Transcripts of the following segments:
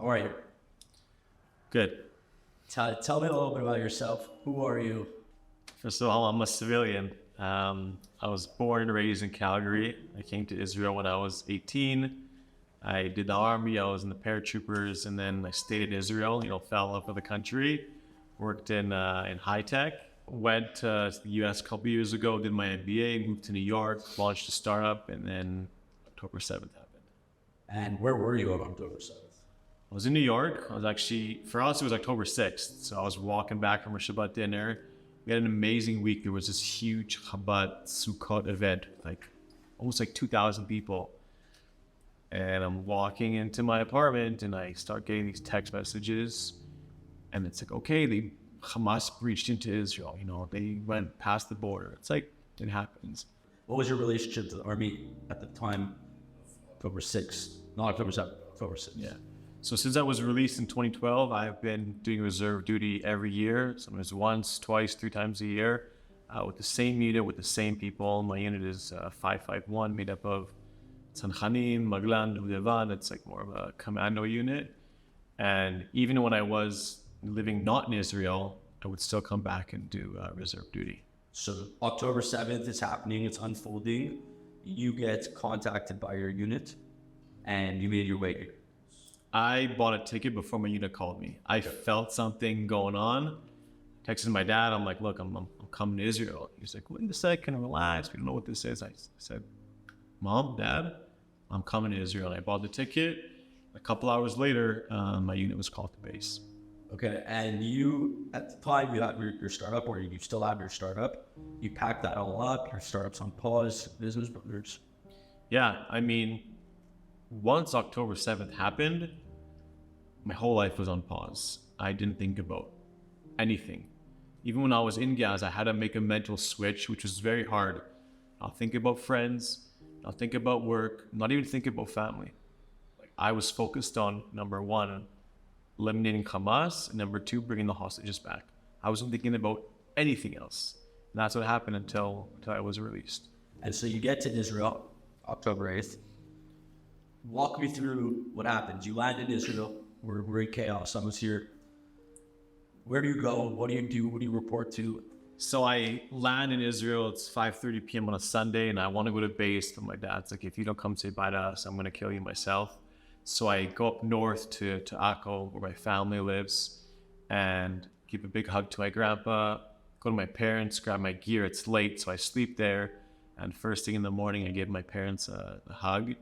How are you? Good. Tell me a little bit about yourself. Who are you? First of all, I'm a civilian. I was born and raised in Calgary. I came to Israel when I was 18. I did the army. I was in the paratroopers, and then I stayed in Israel. Fell in love with the country. Worked in high tech. Went to the U.S. a couple years ago. Did my MBA. Moved to New York. Launched a startup, and then October 7th happened. And where were you on October 7th? I was in New York. I was actually, for us, it was October 6th. So I was walking back from a Shabbat dinner. We had an amazing week. There was this huge Shabbat Sukkot event, almost 2,000 people. And I'm walking into my apartment and I start getting these text messages. And it's okay, Hamas breached into Israel. They went past the border. It's it happens. What was your relationship to the army at the time? October 6th. Not October 7th, October 6th. Yeah. So since I was released in 2012, I've been doing reserve duty every year, sometimes once, twice, 3 times a year, with the same unit, with the same people. My unit is 551, made up of Tzanchanim, Maglan, Udevan. It's more of a commando unit. And even when I was living not in Israel, I would still come back and do reserve duty. So October 7th is happening, it's unfolding. You get contacted by your unit and you made your way here. I bought a ticket before my unit called me. I felt something going on. Texted my dad. I'm like, look, I'm coming to Israel. He's like, wait a second, relax. We don't know what this is. I said, Mom, Dad, I'm coming to Israel. And I bought the ticket. A couple hours later, my unit was called to base. Okay, and you, at the time, you had your startup, or you still have your startup. You packed that all up. Your startup's on pause. Business brothers. Yeah, once October 7th happened, my whole life was on pause. I didn't think about anything. Even when I was in Gaza, I had to make a mental switch, which was very hard. I'll think about friends, I'll think about work, not even think about family. I was focused on, number one, eliminating Hamas, and number two, bringing the hostages back. I wasn't thinking about anything else. And that's what happened until I was released. And so you get to Israel, October 8th. Walk me through what happens. You land in Israel. We're in chaos. I was here. Where do you go? What do you do? What do you report to? So I land in Israel. It's 5:30 p.m. on a Sunday, and I want to go to base. But my dad's like, if you don't come say bye to us, I'm going to kill you myself. So I go up north to Akko, where my family lives, and give a big hug to my grandpa, go to my parents, grab my gear. It's late, so I sleep there. And first thing in the morning, I give my parents a hug.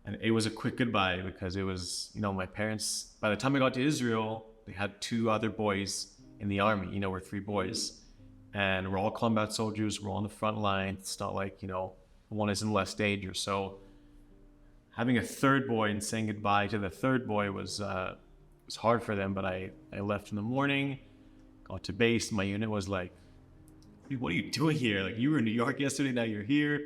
And it was a quick goodbye because it was, my parents, by the time I got to Israel, they had 2 other boys in the army, we're 3 boys. And we're all combat soldiers, we're all on the front line. It's not like, one is in less danger. So having a 3rd boy and saying goodbye to the 3rd boy was hard for them. But I left in the morning, got to base. My unit was like, what are you doing here? You were in New York yesterday, now you're here.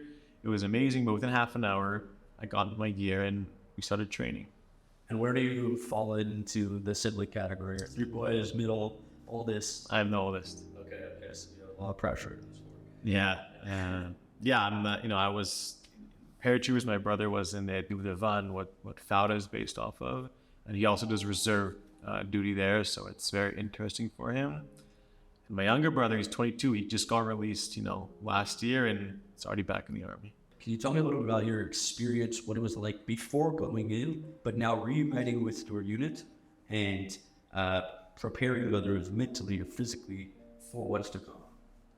It was amazing, but within half an hour, I got my gear and we started training. And where do you fall into the sibling category? 3 boys, middle, oldest? I'm the oldest. Okay. So you have a lot of pressure. Yeah. I'm I was paratroopers. My brother was in the Udevan, what Fauda is based off of. And he also does reserve duty there. So it's very interesting for him. And my younger brother, he's 22. He just got released, last year and it's already back in the army. Can you tell me a little bit about your experience, what it was like before going in, but now reuniting with your unit and preparing, whether it was mentally or physically, for what's to come?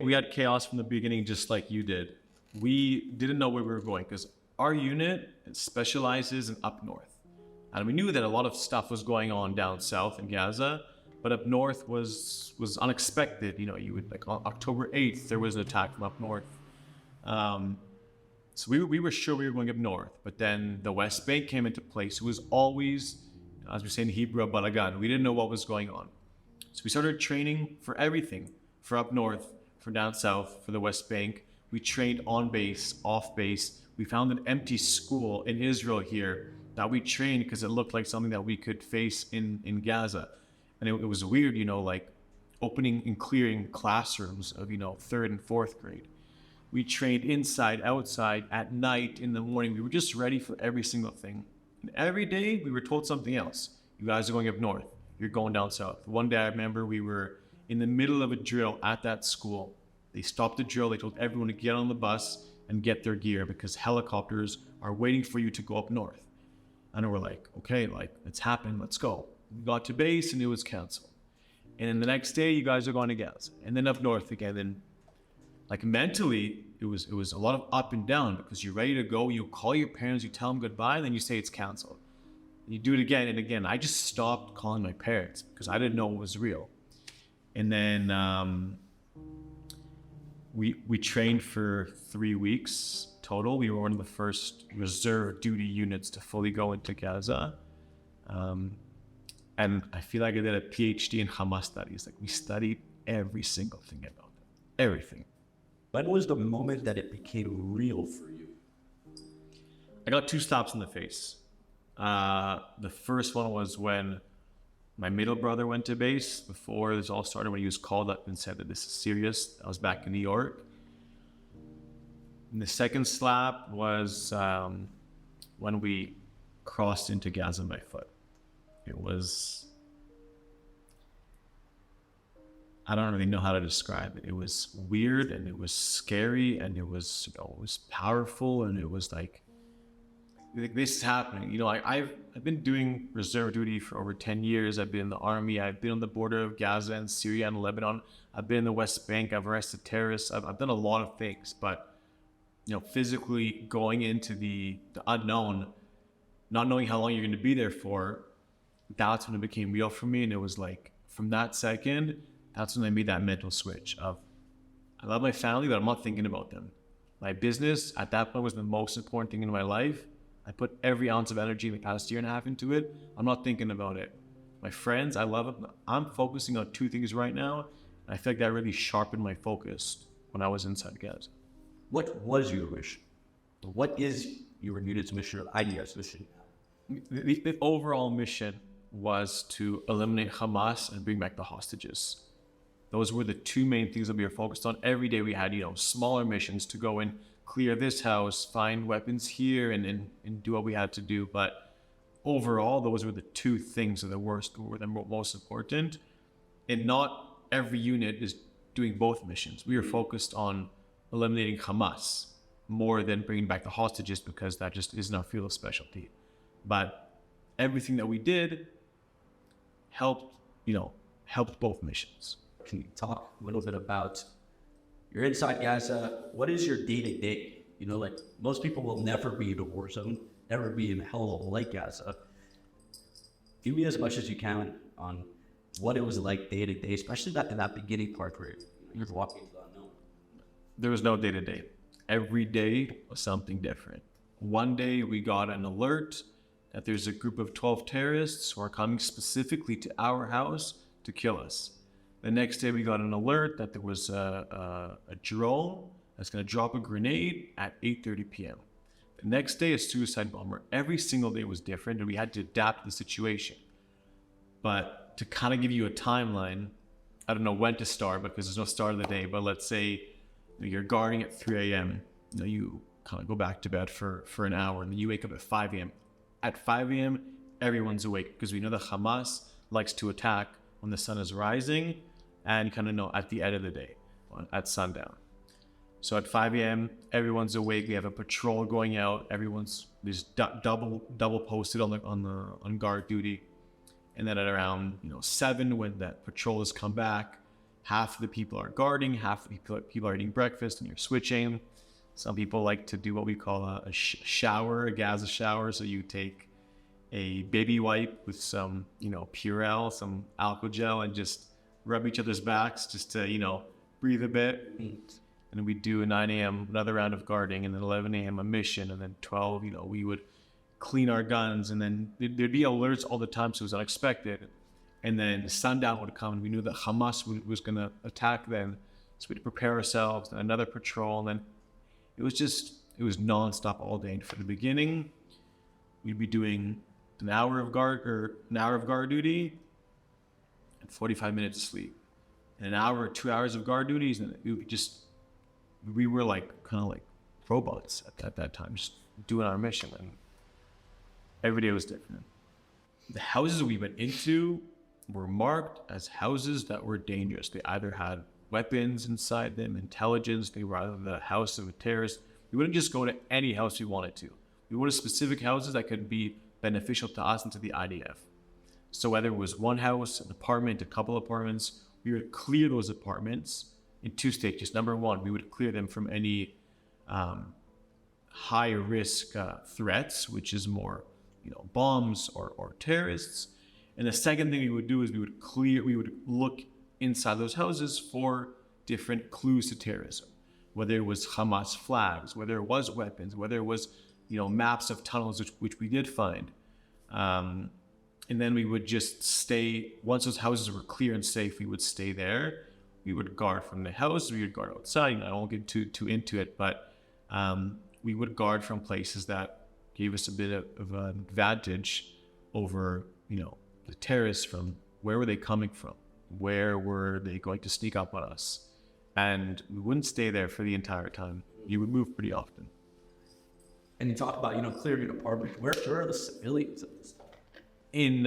We had chaos from the beginning, just like you did. We didn't know where we were going because our unit specializes in up north. And we knew that a lot of stuff was going on down south in Gaza, but up north was unexpected. You would, on October 8th, there was an attack from up north. So we were sure we were going up north, but then the West Bank came into place. It was always, as we say in Hebrew, balagan. We didn't know what was going on. So we started training for everything, for up north, for down south, for the West Bank. We trained on base, off base. We found an empty school in Israel here that we trained because it looked like something that we could face in Gaza. And it was weird, opening and clearing classrooms of, 3rd and 4th grade. We trained inside, outside, at night, in the morning. We were just ready for every single thing. And every day we were told something else. You guys are going up north. You're going down south. One day I remember we were in the middle of a drill at that school. They stopped the drill. They told everyone to get on the bus and get their gear because helicopters are waiting for you to go up north. And we're like, okay, like it's happened. Let's go. We got to base and it was canceled. And then the next day you guys are going to Gaza and then up north again. And like mentally, it was a lot of up and down because you're ready to go. You call your parents, you tell them goodbye, and then you say it's canceled. And you do it again and again. I just stopped calling my parents because I didn't know it was real. And then we trained for 3 weeks total. We were one of the first reserve duty units to fully go into Gaza. And I feel like I did a PhD in Hamas studies. Like we studied every single thing about it, everything. When was the moment that it became real for you? I got 2 slaps in the face. The first one was when my middle brother went to base before this all started, when he was called up and said that this is serious. I was back in New York. And the second slap was when we crossed into Gaza by foot. It was, I don't really know how to describe it. It was weird and it was scary and it was, it was powerful and it was like this is happening. I've been doing reserve duty for over 10 years. I've been in the army. I've been on the border of Gaza and Syria and Lebanon. I've been in the West Bank. I've arrested terrorists. I've done a lot of things, but physically going into the unknown, not knowing how long you're going to be there for, that's when it became real for me. And it was like, from that second, that's when I made that mental switch of, I love my family, but I'm not thinking about them. My business at that point was the most important thing in my life. I put every ounce of energy in the past year and a half into it. I'm not thinking about it. My friends, I love them. I'm focusing on 2 things right now. And I feel like that really sharpened my focus when I was inside Gaza. What was your mission? What is your unit's mission or IDF's mission? The overall mission was to eliminate Hamas and bring back the hostages. Those were the 2 main things that we were focused on. Every day we had, smaller missions to go and clear this house, find weapons here, and do what we had to do. But overall, those were the 2 things that were the most important. And not every unit is doing both missions. We were focused on eliminating Hamas more than bringing back the hostages because that just isn't our field of specialty. But everything that we did helped both missions. Can you talk a little bit about, you're inside Gaza, what is your day-to-day? Like most people will never be in a war zone, never be in hell like Gaza. Give me as much as you can on what it was like day-to-day, especially in that beginning part where you're walking into the unknown. There was no day-to-day. Every day was something different. One day we got an alert that there's a group of 12 terrorists who are coming specifically to our house to kill us. The next day we got an alert that there was a drone that's going to drop a grenade at 8:30 p.m. The next day a suicide bomber. Every single day was different and we had to adapt to the situation. But to kind of give you a timeline, I don't know when to start because there's no start of the day, but let's say you're guarding at 3 a.m. You kind of go back to bed for an hour and then you wake up at 5 a.m. At 5 a.m., everyone's awake because we know that Hamas likes to attack when the sun is rising and kind of know at the end of the day, at sundown. So at 5 a.m., everyone's awake. We have a patrol going out. Everyone's double posted on guard duty. And then at around 7, when that patrol has come back, half of the people are guarding, half of the people are eating breakfast, and you're switching. Some people like to do what we call a shower, a Gaza shower. So you take a baby wipe with some, Purell, some alcohol gel, and just rub each other's backs just to, breathe a bit. And then we do a 9 a.m. another round of guarding, and then 11 a.m. a mission, and then 12, we would clean our guns, and then there'd be alerts all the time, so it was unexpected. And then sundown would come, and we knew that Hamas was going to attack then, so we'd prepare ourselves, and another patrol, and then it was nonstop all day. And for the beginning, we'd be doing an hour of guard duty and 45 minutes of sleep, and an hour or 2 hours of guard duties, and we were kind of like robots at that time, just doing our mission, and every day was different. the houses we went into were marked as houses that were dangerous. They either had weapons inside them, intelligence, they were either the house of a terrorist. We wouldn't just go to any house we wanted to. We wanted specific houses that could be beneficial to us and to the IDF. So whether it was one house, an apartment, a couple apartments, we would clear those apartments in 2 stages. Number one, we would clear them from any high risk threats, which is more, bombs or terrorists. And the second thing we would do is we would look inside those houses for different clues to terrorism, whether it was Hamas flags, whether it was weapons, whether it was, maps of tunnels, which we did find. And then we would just stay, once those houses were clear and safe, we would stay there. We would guard from the house, we would guard outside. I won't get too into it, but we would guard from places that gave us a bit of an advantage over, the terrorists. From where were they coming from? Where were they going to sneak up on us? And we wouldn't stay there for the entire time. You would move pretty often. And you talk about, clearing apartments. Where are the civilians at this time? In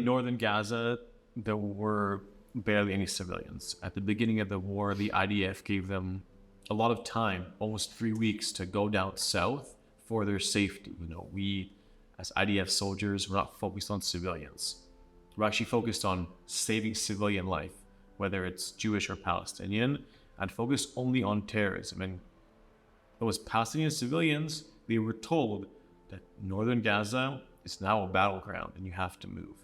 northern Gaza, there were barely any civilians. At the beginning of the war, the IDF gave them a lot of time, almost 3 weeks, to go down south for their safety. We, as IDF soldiers, we're not focused on civilians. We're actually focused on saving civilian life, whether it's Jewish or Palestinian, and focused only on terrorism. And those Palestinian civilians, they were told that northern Gaza is now a battleground and you have to move.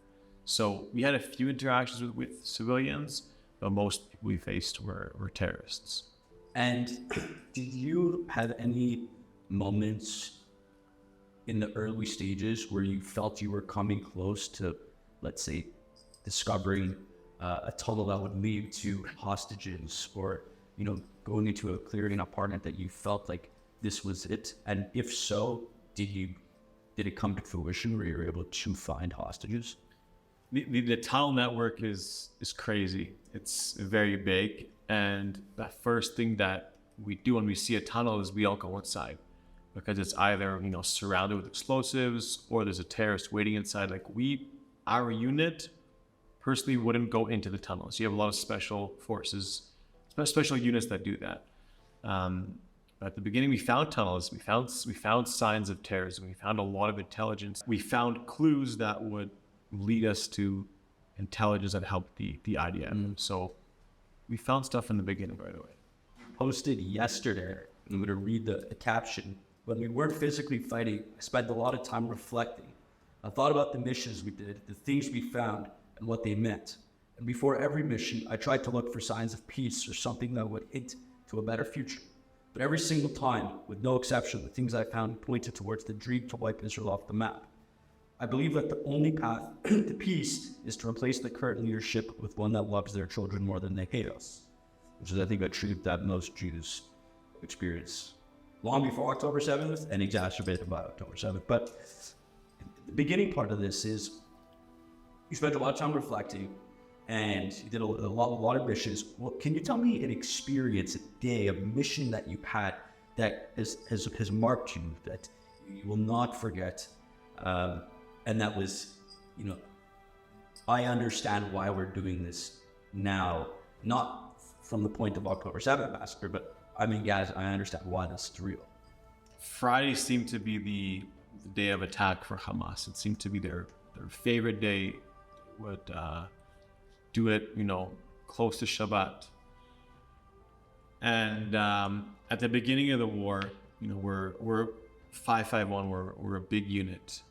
So we had a few interactions with civilians, but most people we faced were terrorists. And did you have any moments in the early stages where you felt you were coming close to, let's say, discovering a tunnel that would lead to hostages, or, going into a clearing apartment that you felt like this was it? And if so, did it come to fruition where you were able to find hostages? The tunnel network is crazy. It's very big. And the first thing that we do when we see a tunnel is we all go inside, because it's either, surrounded with explosives or there's a terrorist waiting inside. Our unit personally wouldn't go into the tunnels. You have a lot of special forces, special units that do that. At the beginning, we found tunnels. We found signs of terrorism. We found a lot of intelligence. We found clues that would lead us to intelligence that helped the IDF. So we found stuff in the beginning right away. Posted yesterday, I'm going to read the caption. When we weren't physically fighting, I spent a lot of time reflecting. I thought about the missions we did, the things we found, and what they meant. And before every mission, I tried to look for signs of peace or something that would hint to a better future. But every single time, with no exception, the things I found pointed towards the dream to wipe Israel off the map. I believe that the only path to peace is to replace the current leadership with one that loves their children more than they hate us, which is, I think, a truth that most Jews experience long before October 7th and exacerbated by October 7th. But the beginning part of this is you spent a lot of time reflecting and you did a lot of missions. Well, can you tell me an experience, a day, a mission that you had that has marked you, that you will not forget? And that was, I understand why we're doing this now, not from the point of October 7th massacre, but I'm in Gaza, I understand why this is real. Friday seemed to be the day of attack for Hamas. It seemed to be their favorite day. Would do it, close to Shabbat. And at the beginning of the war, we're 551. We're a big unit.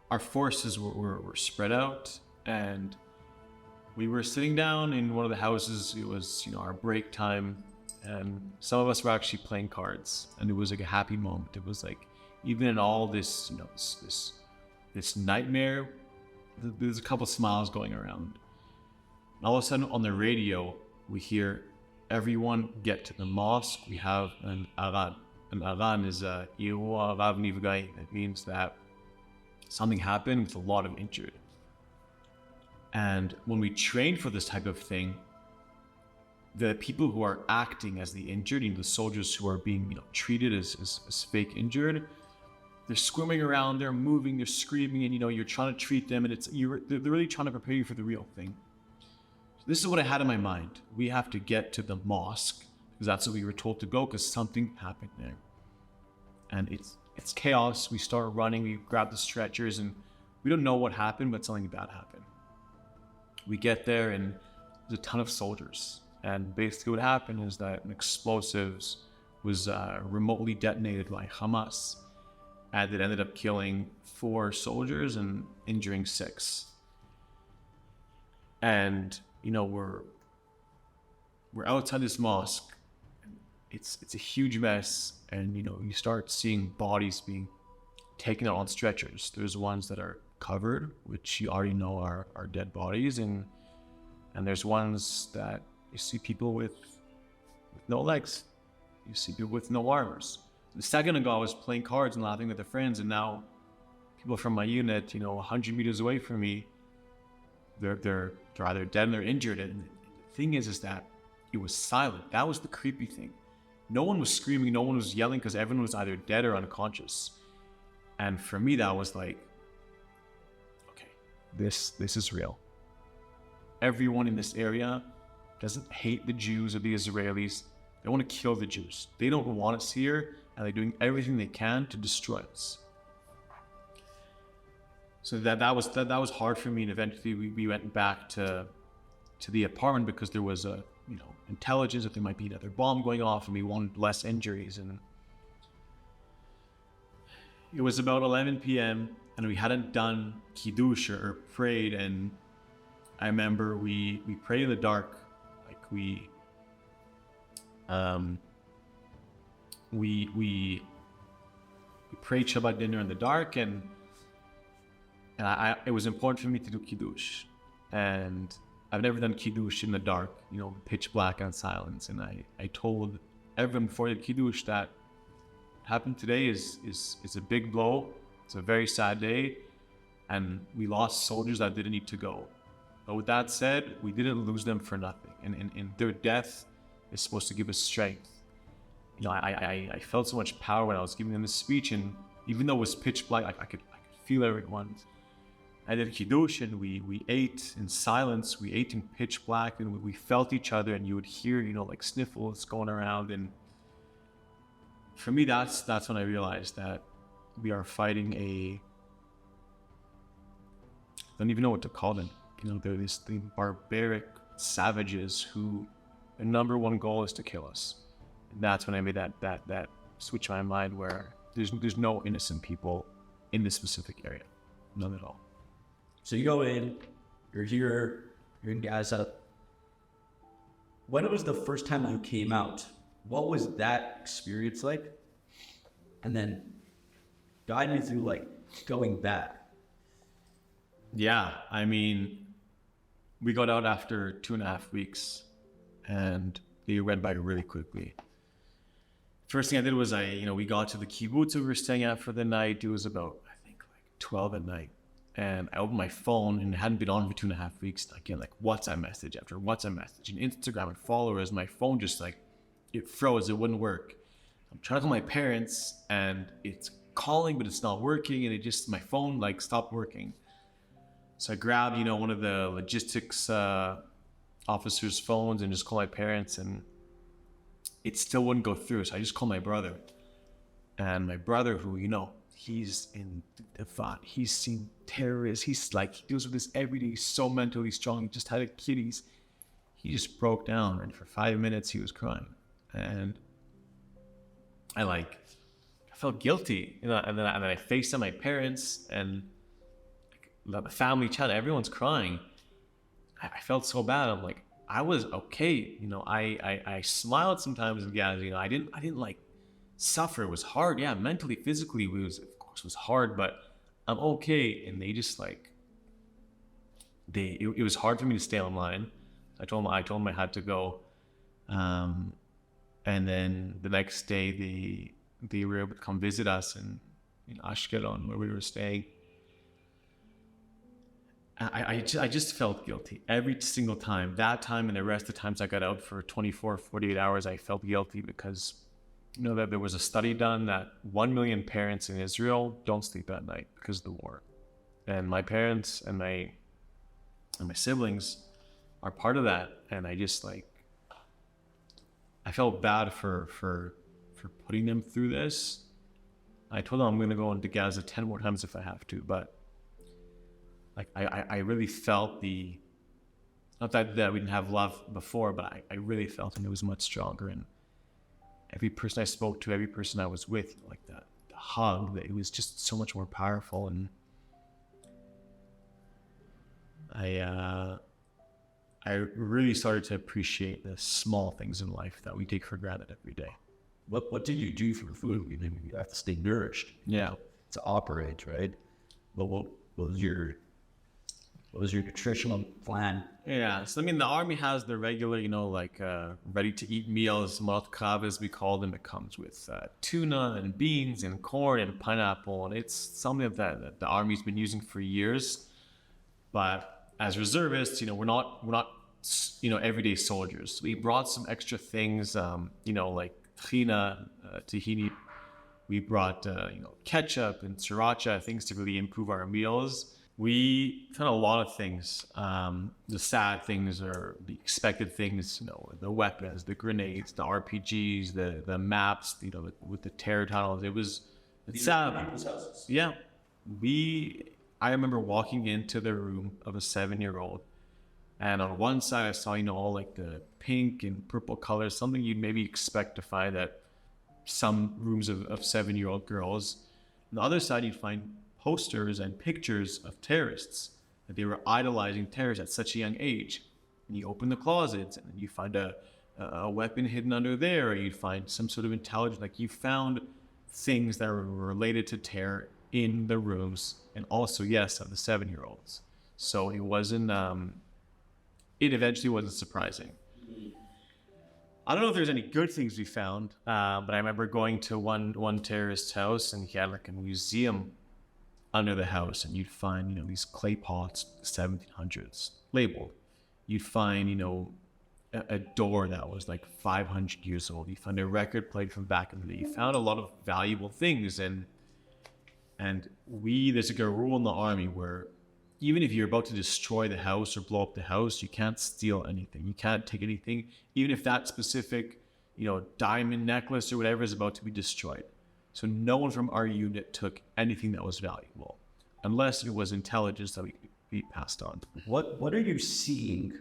Our forces were spread out, and we were sitting down in one of the houses. It was, our break time, and some of us were actually playing cards, and it was like a happy moment. It was like, even in all this, this nightmare, there's a couple smiles going around. And all of a sudden on the radio, we hear everyone get to the mosque. We have an adhan. An adhan is a Irua Rav Nivgai. It means that something happened with a lot of injured. And when we train for this type of thing, the people who are acting as the injured, the soldiers who are being treated as fake injured, they're swimming around, they're moving, they're screaming, and you're trying to treat them, and they're really trying to prepare you for the real thing. So this is what I had in my mind. We have to get to the mosque because that's what we were told to go because something happened there, and it's chaos. We start running, we grab the stretchers, and we don't know what happened, but something bad happened. We get there, and there's a ton of soldiers, and basically what happened is that an explosives was remotely detonated by Hamas, and it ended up killing 4 soldiers and injuring 6. And we're outside this mosque. It's a huge mess, and you start seeing bodies being taken out on stretchers. There's ones that are covered, which you already know are dead bodies, and there's ones that you see people with no legs. You see people with no arms. A second ago, I was playing cards and laughing with their friends, and now people from my unit, 100 meters away from me, they're either dead or they're injured. And the thing is that it was silent. That was the creepy thing. No one was screaming, no one was yelling, because everyone was either dead or unconscious. And for me, that was like, okay, this is real. Everyone in this area doesn't hate the Jews or the Israelis. They want to kill the Jews. They don't want us here, and they're doing everything they can to destroy us. So that was hard for me, and eventually we went back to the apartment because there was a intelligence that there might be another bomb going off, and we wanted less injuries. And it was about 11 p.m. and we hadn't done kiddush or prayed, and I remember we prayed in the dark, like we prayed Shabbat dinner in the dark, and it was important for me to do kiddush, and I've never done kiddush in the dark, pitch black and silence. And I told everyone before the kiddush that what happened today is a big blow. It's a very sad day, and we lost soldiers that didn't need to go. But with that said, we didn't lose them for nothing, and their death is supposed to give us strength. I felt so much power when I was giving them this speech, and even though it was pitch black, I could feel everyone. I did kiddush, and we ate in silence. We ate in pitch black, and we felt each other, and you would hear, like sniffles going around. And for me, that's when I realized that we are fighting I don't even know what to call them. They're the barbaric savages who their number one goal is to kill us. And that's when I made that switch in my mind where there's no innocent people in this specific area. None at all. So you go in, you're here, you're in Gaza. When was the first time you came out? What was that experience like? And then guide me through going back. Yeah, I mean, we got out after 2.5 weeks, and they went by really quickly. First thing I did was we got to the kibbutz we were staying at for the night. It was about, I think, 12 at night. And I opened my phone, and it hadn't been on for 2.5 weeks. Again, WhatsApp message after WhatsApp message, and Instagram and followers. My phone just it froze. It wouldn't work. I'm trying to call my parents, and it's calling, but it's not working. And my phone stopped working. So I grabbed, one of the logistics officers' phones and just called my parents, and it still wouldn't go through. So I just called my brother, and my brother, who he's in the fight. He's seen terrorists. He deals with this every day. He's so mentally strong. He just had a kid. He just broke down, and for 5 minutes he was crying, and I felt guilty, and then I FaceTimed my parents and the family chat. Everyone's crying. I felt so bad. I'm like, I was okay. I smiled sometimes in Gaza. I didn't suffer. It was hard. Yeah, mentally, physically, it was hard, but I'm okay. And they just it was hard for me to stay online. I told them I had to go. And then the next day they were able to come visit us in Ashkelon, where we were staying. I just felt guilty every single time. That time and the rest of the times I got out for 24, 48 hours, I felt guilty because You know that there was a study done that 1 million parents in Israel don't sleep at night because of the war. And my parents and my siblings are part of that. And I just I felt bad for putting them through this. I told them I'm going to go into Gaza 10 more times if I have to, but I really felt not that we didn't have love before, but I really felt it was much stronger. And every person I spoke to, every person I was with, the hug, it was just so much more powerful. And I really started to appreciate the small things in life that we take for granted every day. What did you do for food? You have to stay nourished. Yeah. To operate, right? But what was your nutritional plan? Yeah, so the army has the regular, ready-to-eat meals, markav as we call them. It comes with tuna and beans and corn and pineapple, and it's something that the army's been using for years. But as reservists, we're not everyday soldiers. We brought some extra things, like tahini. We brought ketchup and sriracha, things to really improve our meals. We found a lot of things. The sad things or the expected things, the weapons, the grenades, the RPGs, the maps, with the terror tunnels. It's sad. People's houses. Yeah. I remember walking into the room of a 7-year-old, and on one side I saw, all the pink and purple colors, something you'd maybe expect to find at some rooms of 7-year-old girls. On the other side, you'd find posters and pictures of terrorists, that they were idolizing terrorists at such a young age. And you open the closets and you find a weapon hidden under there, or you'd find some sort of intelligence. You found things that were related to terror in the rooms, and also, yes, of the 7-year-olds. So it wasn't, it eventually wasn't surprising. I don't know if there's any good things we found, but I remember going to one terrorist's house, and he had a museum under the house, and you'd find these clay pots, 1700s, labeled. You'd find a door that was 500 years old. You found a record played from back in the day. You found a lot of valuable things, and there's a rule in the army where even if you're about to destroy the house or blow up the house, you can't steal anything. You can't take anything, even if that specific diamond necklace or whatever is about to be destroyed. So no one from our unit took anything that was valuable, unless it was intelligence that we passed on. What are you seeing,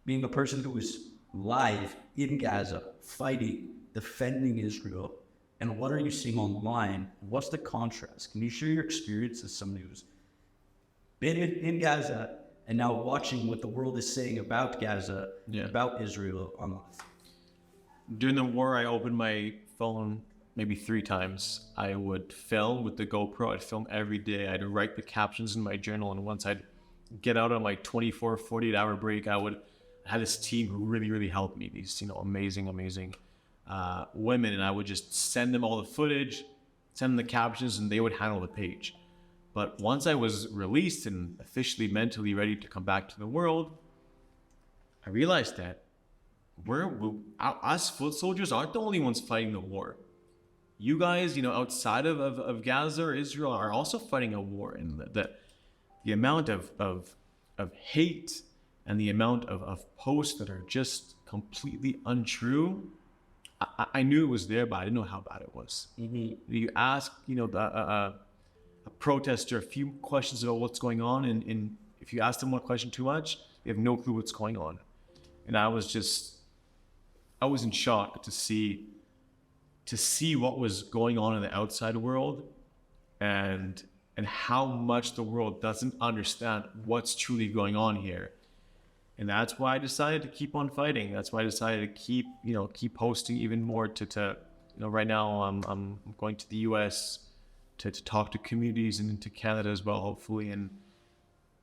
being a person who is live in Gaza, fighting, defending Israel, and what are you seeing online? What's the contrast? Can you share your experience as somebody who's been in Gaza and now watching what the world is saying about Gaza, about Israel online? During the war, I opened my phone maybe 3 times. I would film with the GoPro. I'd film every day. I'd write the captions in my journal, and once I'd get out on my 24, 48-hour break, I had this team who really, really helped me. These amazing women, and I would just send them all the footage, send them the captions, and they would handle the page. But once I was released and officially mentally ready to come back to the world, I realized that us foot soldiers aren't the only ones fighting the war. You guys, outside of Gaza or Israel are also fighting a war, and the amount of hate and the amount of posts that are just completely untrue. I knew it was there, but I didn't know how bad it was. Mm-hmm. You ask, a protester a few questions about what's going on, and if you ask them one question too much, they have no clue what's going on. And I was in shock to see what was going on in the outside world, and how much the world doesn't understand what's truly going on here. And that's why I decided to keep on fighting. That's why I decided to keep posting even more. Right now I'm going to the U.S. to talk to communities, and into Canada as well, hopefully. And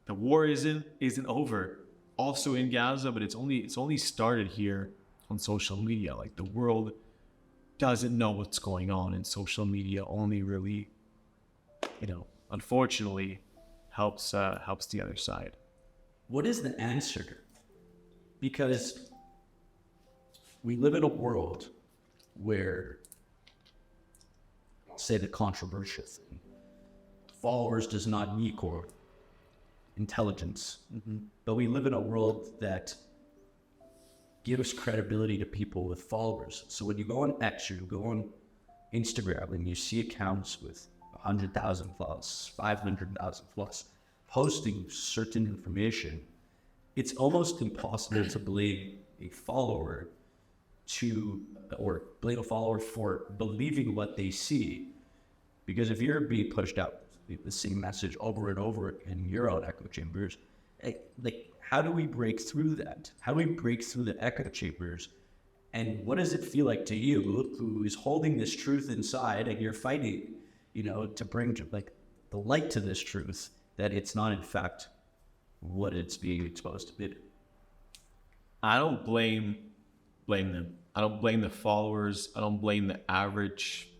the war isn't over. Also in Gaza, but it's only started here on social media. The world doesn't know what's going on, and social media only really, unfortunately, helps the other side. What is the answer? Because we live in a world where, I'll say the controversial thing, followers does not equal intelligence. But we live in a world that gives credibility to people with followers. So when you go on X, you go on Instagram, and you see accounts with 100,000 plus, 500,000 plus, posting certain information, it's almost impossible to blame a follower blame a follower for believing what they see. Because if you're being pushed out the same message over and over in your own echo chambers, like, how do we break through that? How do we break through the echo chambers? And what does it feel like to you, who is holding this truth inside, and you're fighting, to bring like the light to this truth, that it's not in fact what it's being exposed to be? I don't blame them. I don't blame the followers. I don't blame the average,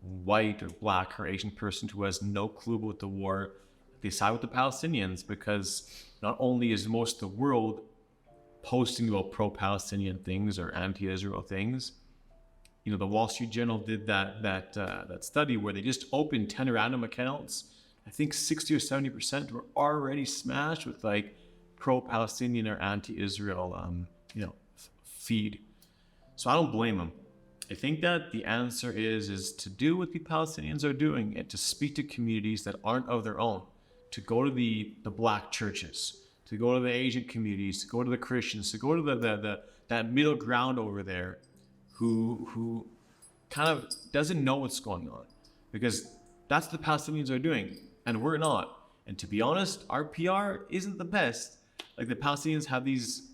white or black or Asian person who has no clue about the war. They side with the Palestinians because not only is most of the world posting about pro-Palestinian things or anti-Israel things, the Wall Street Journal did that study where they just opened 10 random accounts. I think 60 or 70% were already smashed with like pro-Palestinian or anti-Israel, feed. So I don't blame them. I think that the answer is to do what the Palestinians are doing and to speak to communities that aren't of their own, to go to the black churches, to go to the Asian communities, to go to the Christians, to go to that middle ground over there who kind of doesn't know what's going on, because that's what the Palestinians are doing and we're not. And to be honest, our PR isn't the best. Like, the Palestinians have these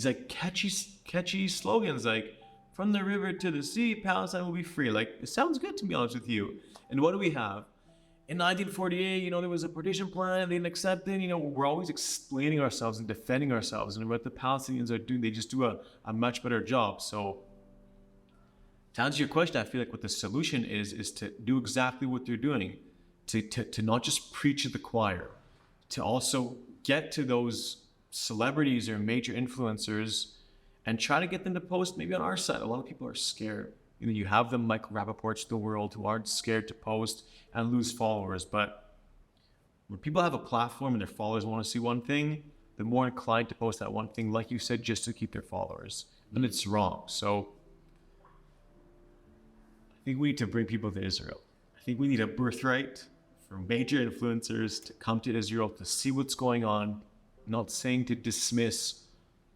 like catchy slogans like, from the river to the sea, Palestine will be free. Like, it sounds good, to be honest with you. And what do we have? In 1948, there was a partition plan, they didn't accept it. We're always explaining ourselves and defending ourselves. And what the Palestinians are doing, they just do a much better job. So to answer your question, I feel like what the solution is to do exactly what they're doing. To not just preach to the choir, to also get to those celebrities or major influencers and try to get them to post maybe on our side. A lot of people are scared. You have the Mike Rappaports of the world who aren't scared to post and lose followers. But when people have a platform and their followers want to see one thing, they're more inclined to post that one thing, like you said, just to keep their followers. And it's wrong. So I think we need to bring people to Israel. I think we need a birthright for major influencers to come to Israel to see what's going on. I'm not saying to dismiss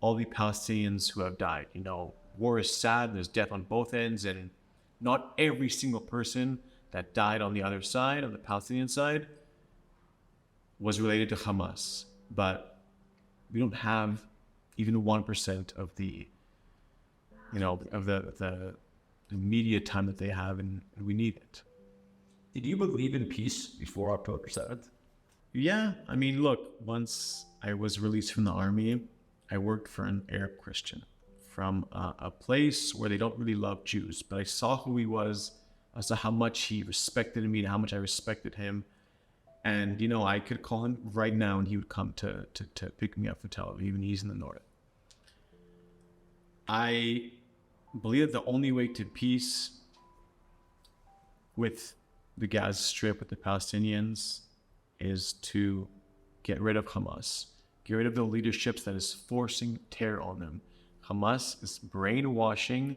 all the Palestinians who have died. War is sad, there's death on both ends, and not every single person that died on the other side, on the Palestinian side, was related to Hamas. But we don't have even 1% of the, of the media time that they have, and we need it. Did you believe in peace before October 7th? Yeah, look, once I was released from the army, I worked for an Arab Christian from a place where they don't really love Jews, but I saw who he was. I saw how much he respected me and how much I respected him. And, I could call him right now and he would come to pick me up from Tel Aviv, and he's in the north. I believe that the only way to peace with the Gaza Strip, with the Palestinians, is to get rid of Hamas. Get rid of the leaderships that is forcing terror on them. Hamas is brainwashing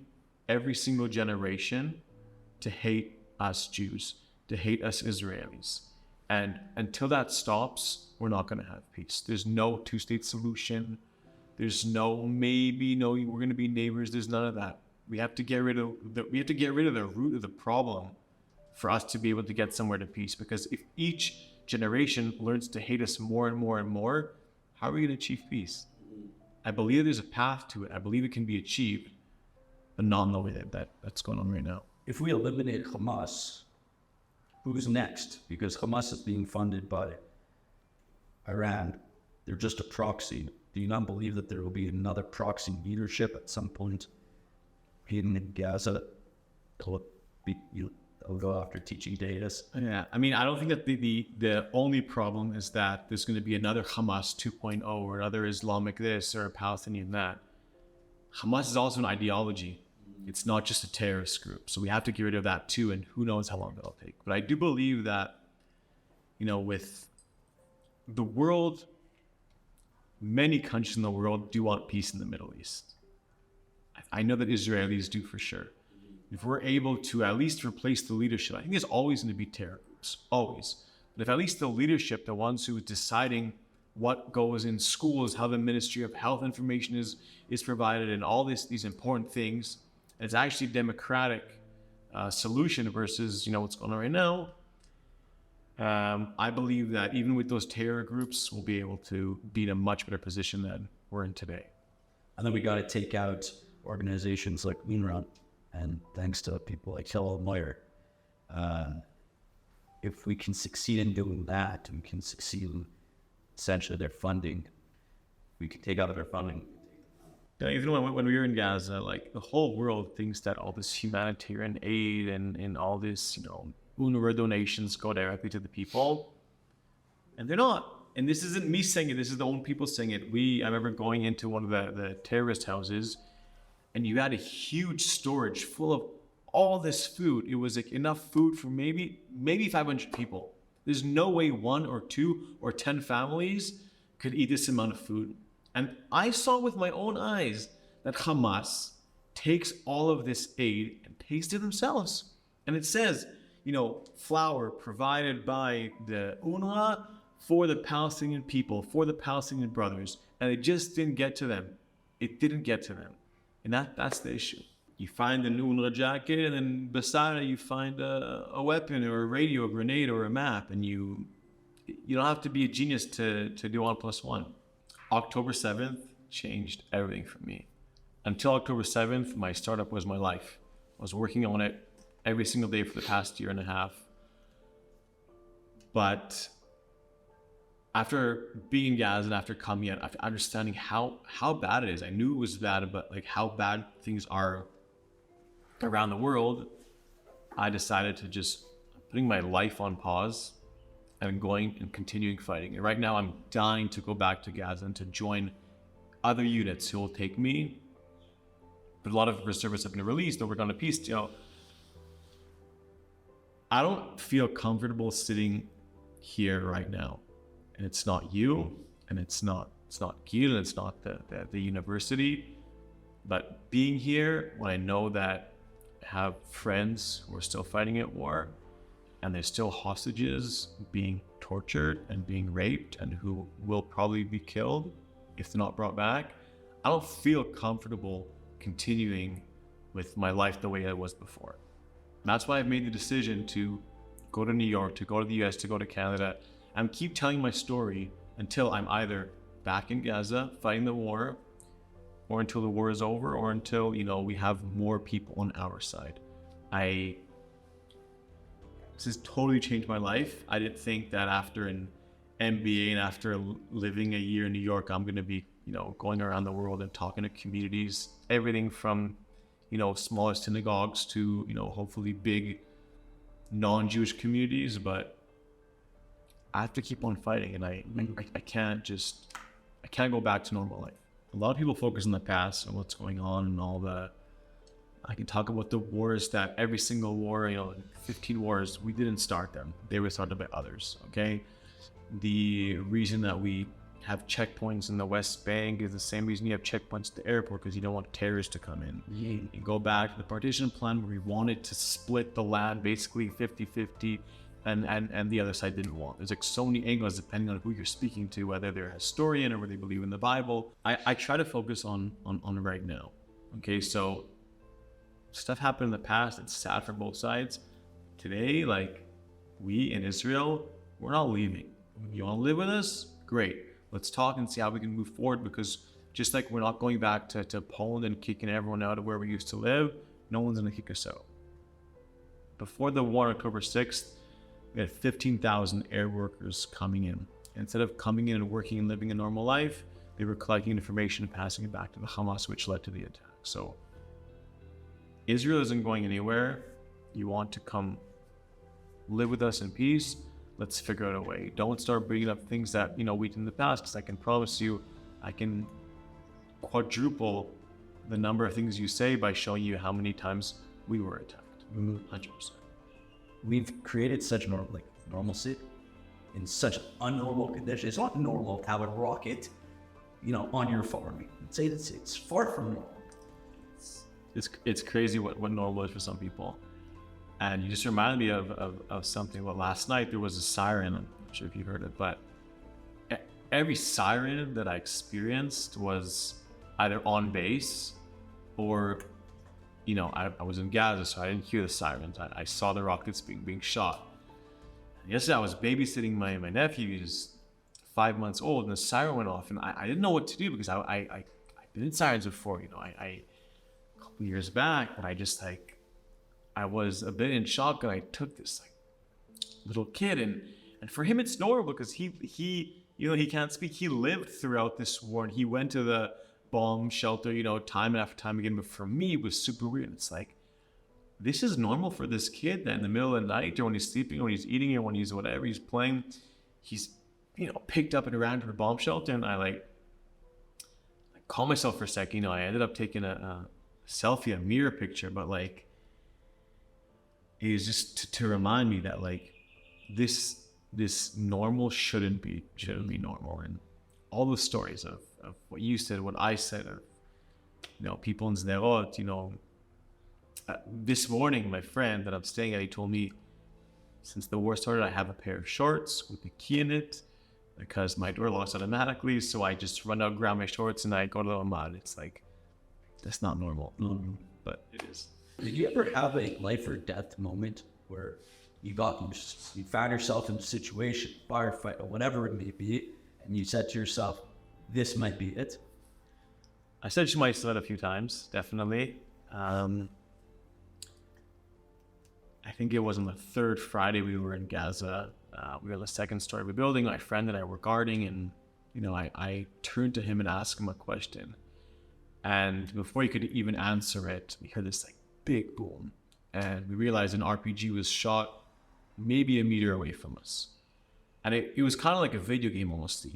every single generation to hate us Jews, to hate us Israelis. And until that stops, we're not going to have peace. There's no two-state solution. There's no we're going to be neighbors. There's none of that. We have to get rid of the root of the problem for us to be able to get somewhere to peace. Because if each generation learns to hate us more and more and more, how are we going to achieve peace? I believe there's a path to it. I believe it can be achieved, but not in the way that's going on right now. If we eliminate Hamas, who's next? Because Hamas is being funded by Iran. They're just a proxy. Do you not believe that there will be another proxy leadership at some point in Gaza? I'll go after teaching data. Yeah, I don't think that the only problem is that there's going to be another Hamas 2.0 or another Islamic this or a Palestinian that. Hamas is also an ideology. It's not just a terrorist group. So we have to get rid of that too, and who knows how long that'll take. But I do believe that, with the world, many countries in the world do want peace in the Middle East. I know that Israelis do for sure. If we're able to at least replace the leadership, I think there's always going to be terror groups, always. But if at least the leadership, the ones who are deciding what goes in schools, how the Ministry of Health information is provided, and all these important things, and it's actually a democratic solution versus what's going on right now. I believe that even with those terror groups, we'll be able to be in a much better position than we're in today. And then we got to take out organizations like UNRWA, and thanks to people like Hillel Meyer. If we can succeed in doing that, we can succeed in essentially their funding. We can take out their funding. Yeah, even when we were in Gaza, like the whole world thinks that all this humanitarian aid and all this, UNRWA donations go directly to the people, and they're not. And this isn't me saying it. This is the own people saying it. I remember going into one of the terrorist houses, and you had a huge storage full of all this food. It was like enough food for maybe 500 people. There's no way 1 or 2 or 10 families could eat this amount of food. And I saw with my own eyes that Hamas takes all of this aid and takes it themselves. And it says, flour provided by the UNRWA for the Palestinian people, for the Palestinian brothers. And it just didn't get to them. It didn't get to them. And that's the issue. You find a UNRWA jacket, and then beside it you find a weapon or a radio, a grenade, or a map. And you don't have to be a genius to do 1 + 1. October 7th changed everything for me. Until October 7th, my startup was my life. I was working on it every single day for the past year and a half. But after being in Gaza and after coming out, after understanding how bad it is, I knew it was bad, but like how bad things are around the world, I decided to just putting my life on pause and going and continuing fighting. And right now I'm dying to go back to Gaza and to join other units who will take me. But a lot of reservists have been released or we're going to peace deal. I don't feel comfortable sitting here right now. And it's not you, and it's not Gil, and it's not the university. But being here, when I know that I have friends who are still fighting at war, and there's still hostages being tortured and being raped, and who will probably be killed if they're not brought back, I don't feel comfortable continuing with my life the way I was before. And that's why I've made the decision to go to New York, to go to the US, to go to Canada, and keep telling my story until I'm either back in Gaza fighting the war, or until the war is over, or until, we have more people on our side. This has totally changed my life. I didn't think that after an MBA and after living a year in New York, I'm going to be, going around the world and talking to communities, everything from, smaller synagogues to, hopefully big non-Jewish communities. But I have to keep on fighting, and I can't go back to normal life. A lot of people focus on the past and what's going on and all the. I can talk about the wars that every single war, 15 wars, we didn't start them. They were started by others, okay? The reason that we have checkpoints in the West Bank is the same reason you have checkpoints at the airport, because you don't want terrorists to come in. You go back to the partition plan where we wanted to split the land basically 50-50, and the other side didn't want. There's like so many angles depending on who you're speaking to, whether they're a historian or whether they believe in the Bible. I try to focus on right now, okay? So stuff happened in the past. It's sad for both sides. Today, we in Israel, we're not leaving. You want to live with us? Great. Let's talk and see how we can move forward, because just like we're not going back to Poland and kicking everyone out of where we used to live, no one's going to kick us out. Before the war on October 6th, we had 15,000 air workers coming in. Instead of coming in and working and living a normal life, they were collecting information and passing it back to the Hamas, which led to the attack. So Israel isn't going anywhere. You want to come live with us in peace? Let's figure out a way. Don't start bringing up things that we did in the past, because I can promise you I can quadruple the number of things you say by showing you how many times we were attacked. 100%. We've created such normalcy in such unnormal conditions. It's not normal to have a rocket, on your farm. It's far from normal. It's crazy what normal is for some people. And you just reminded me of something. Well, last night there was a siren. I'm not sure if you heard it, but every siren that I experienced was either on base or, I was in Gaza, so I didn't hear the sirens. I saw the rockets being shot. And yesterday I was babysitting my nephew. He's 5 months old, and the siren went off, and I didn't know what to do because I've been in sirens before, a couple years back, but I was a bit in shock, and I took this little kid, and for him it's normal because he can't speak. He lived throughout this war, and he went to the bomb shelter, time after time again. But for me, it was super weird. It's this is normal for this kid that in the middle of the night, or when he's sleeping, or when he's eating, or when he's whatever he's playing, he's picked up and around to the bomb shelter. And I calmed myself for a second. I ended up taking a selfie, a mirror picture, but it was just to remind me that this normal shouldn't be normal. And all the stories of what you said, what I said, of people in Sderot, this morning my friend that I'm staying at, he told me since the war started I have a pair of shorts with a key in it because my door locks automatically, so I just run out, grab my shorts, and I go to the Ahmad. It's that's not normal. But it is. Did you ever have a life or death moment where you found yourself in a situation, firefight, or whatever it may be, and you said to yourself, this might be it? I said she might have a few times, definitely. I think it was on the third Friday we were in Gaza. We were on the second story of a building. My friend and I were guarding, and I turned to him and asked him a question. And before he could even answer it, we heard this big boom, and we realized an RPG was shot maybe a meter away from us. And it was kind of like a video game almost,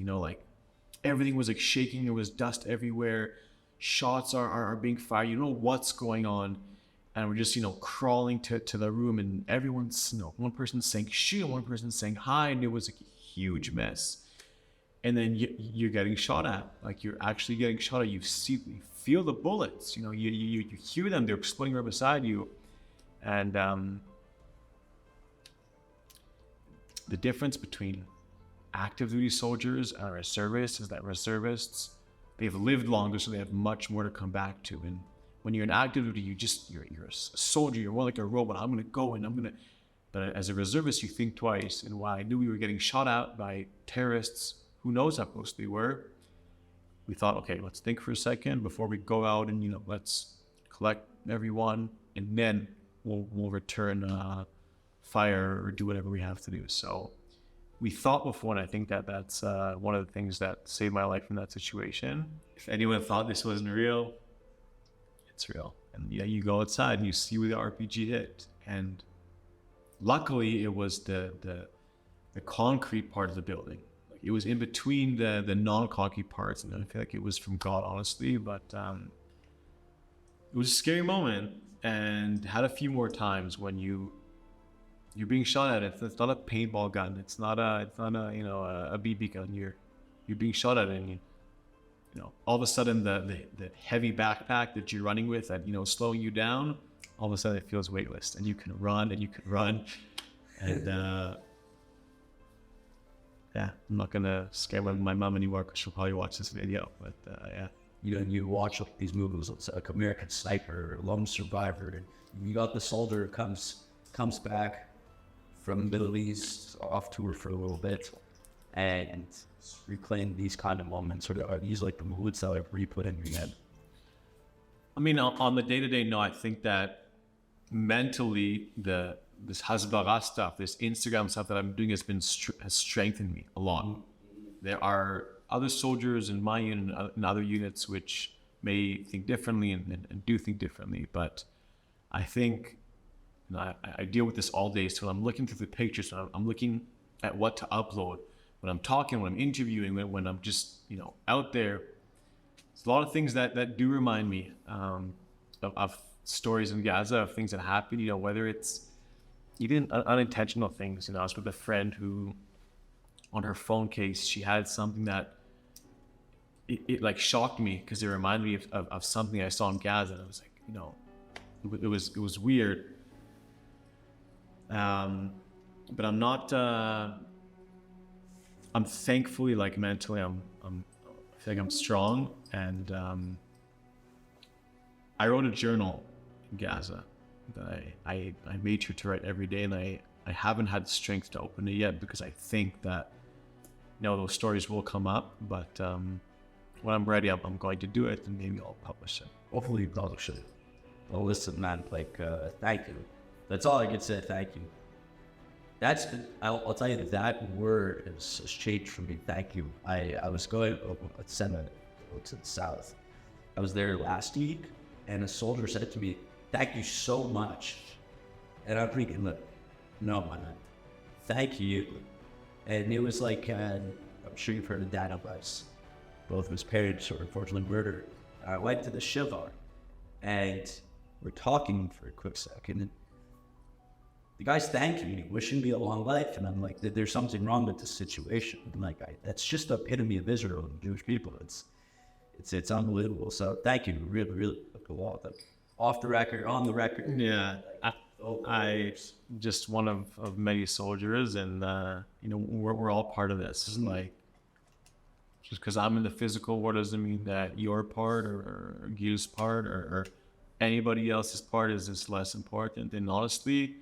everything was shaking. There was dust everywhere. Shots are being fired. You don't know what's going on. And we're just, crawling to the room, and everyone's, one person's saying shoo, one person's saying hi, and it was a huge mess. And then you're getting shot at. You're actually getting shot at. You feel the bullets. You hear them. They're exploding right beside you. And the difference between active duty soldiers and reservists is that reservists, they've lived longer, so they have much more to come back to. And when you're in active duty, you're a soldier. You're more like a robot. I'm gonna go and But as a reservist, you think twice. And while I knew we were getting shot at by terrorists, who knows how close they were, we thought, okay, let's think for a second before we go out, and let's collect everyone, and then we'll return fire or do whatever we have to do. So we thought before, and I think that's one of the things that saved my life in that situation. If anyone thought this wasn't real, it's real. And you go outside and you see where the RPG hit. And luckily, it was the concrete part of the building. It was in between the non-concrete parts, and I feel like it was from God, honestly. But it was a scary moment, and had a few more times when you're being shot at. It's not a paintball gun. It's not a a BB gun. You're being shot at, and all of a sudden the heavy backpack that you're running with, that slowing you down, all of a sudden it feels weightless, and you can run and yeah, I'm not gonna scare my mom anymore because she'll probably watch this video. But yeah, you watch these movies, it's like American Sniper, Lone Survivor, and you got the soldier comes back from the Middle East off tour for a little bit, and reclaim these kind of moments, or are these the moods that are re-put in your head? I mean, on the day-to-day, no. I think that mentally, this Hasbara stuff, this Instagram stuff that I'm doing has strengthened me a lot. There are other soldiers in my unit and other units which may think differently and do think differently, but I think I deal with this all day. So when I'm looking through the pictures, I'm looking at what to upload. When I'm talking, when I'm interviewing, when I'm just out there, There's a lot of things that do remind me of stories in Gaza, of things that happen, you know, whether it's even unintentional things. You know, I was with a friend who, on her phone case, she had something that it like shocked me because it reminded me of something I saw in Gaza. And I was like, you know, it was weird. But I'm not, I'm thankfully, like, mentally, I feel like I'm strong. And I wrote a journal in Gaza that I made sure to write every day, and I haven't had the strength to open it yet because I think that, you know, those stories will come up, but when I'm ready, I'm going to do it, and maybe I'll publish it. Hopefully you publish it. Well, listen, man, like, thank you. That's all I can say, thank you. I'll tell you that word has changed for me, thank you. I was going to the south. I was there last week, and a soldier said to me, thank you so much. And I'm thinking, look, no, man, thank you. And it was like, I'm sure you've heard of Daniel Weiss. Both of his parents were unfortunately murdered. I went to the Shiva, and we're talking for a quick second, and the guy's thanking me, wishing me a long life, and I'm like, there's something wrong with this situation. And like, that's just the epitome of Israel and Jewish people. It's unbelievable. So thank you, really, really, a lot. Off the record, on the record. Yeah, I just one of many soldiers, and you know, we're all part of this. It's like, just because I'm in the physical war doesn't mean that your part or Gu's part or anybody else's part is just less important. And honestly,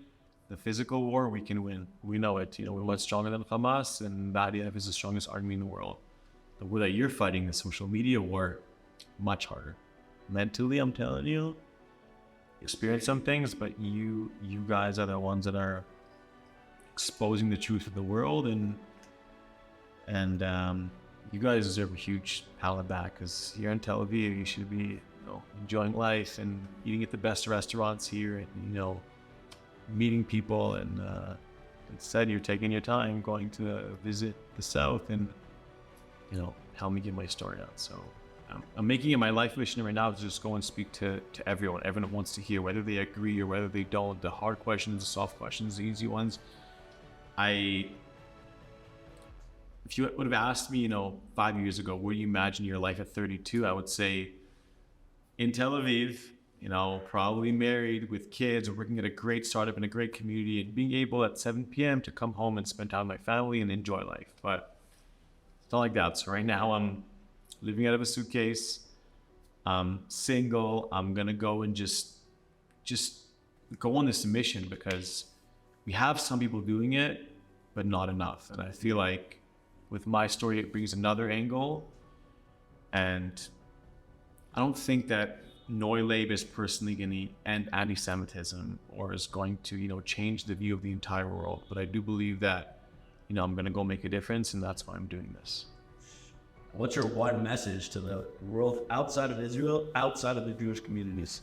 the physical war, we can win. We know it. You know, we're much stronger than Hamas, and the IDF is the strongest army in the world. The war that you're fighting, the social media war, much harder. Mentally, I'm telling you, experience some things, but you guys are the ones that are exposing the truth of the world, and you guys deserve a huge pat on the back, because here in Tel Aviv, you should be, you know, enjoying life and eating at the best restaurants here, and, you know, meeting people, and instead you're taking your time going to visit the South and, you know, help me get my story out. So I'm making it my life mission right now to just go and speak to everyone. Everyone wants to hear, whether they agree or whether they don't. The hard questions, the soft questions, the easy ones. If you would have asked me, you know, 5 years ago, where do you imagine your life at 32? I would say in Tel Aviv, you know, probably married with kids, or working at a great startup in a great community, and being able at 7 p.m. to come home and spend time with my family and enjoy life. But it's not like that. So right now I'm living out of a suitcase. I'm single. I'm going to go and just go on this mission, because we have some people doing it, but not enough. And I feel like with my story, it brings another angle. And I don't think that Leyb is personally going to end anti-Semitism or is going to, you know, change the view of the entire world. But I do believe that, you know, I'm going to go make a difference, and that's why I'm doing this. What's your one message to the world outside of Israel, outside of the Jewish communities?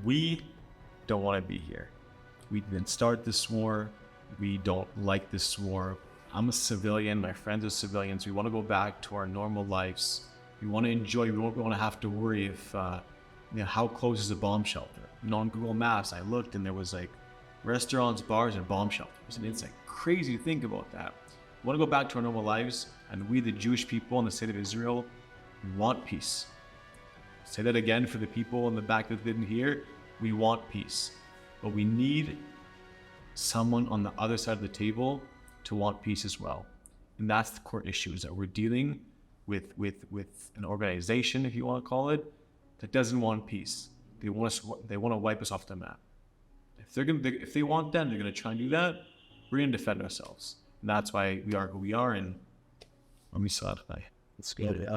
We don't want to be here. We didn't start this war. We don't like this war. I'm a civilian. My friends are civilians. We want to go back to our normal lives. We want to enjoy. We don't want to have to worry if, you know, how close is a bomb shelter? You know, on Google Maps, I looked, and there was like restaurants, bars, and bomb shelters. And it's like crazy to think about that. We want to go back to our normal lives. And we, the Jewish people in the state of Israel, want peace. Say that again for the people in the back that didn't hear. We want peace. But we need someone on the other side of the table to want peace as well. And that's the core issue, is that we're dealing with an organization, if you want to call it, that doesn't want peace. They want to wipe us off the map. If they want that, and they're going to try and do that, we're going to defend ourselves. And that's why we are who we are. And It's good.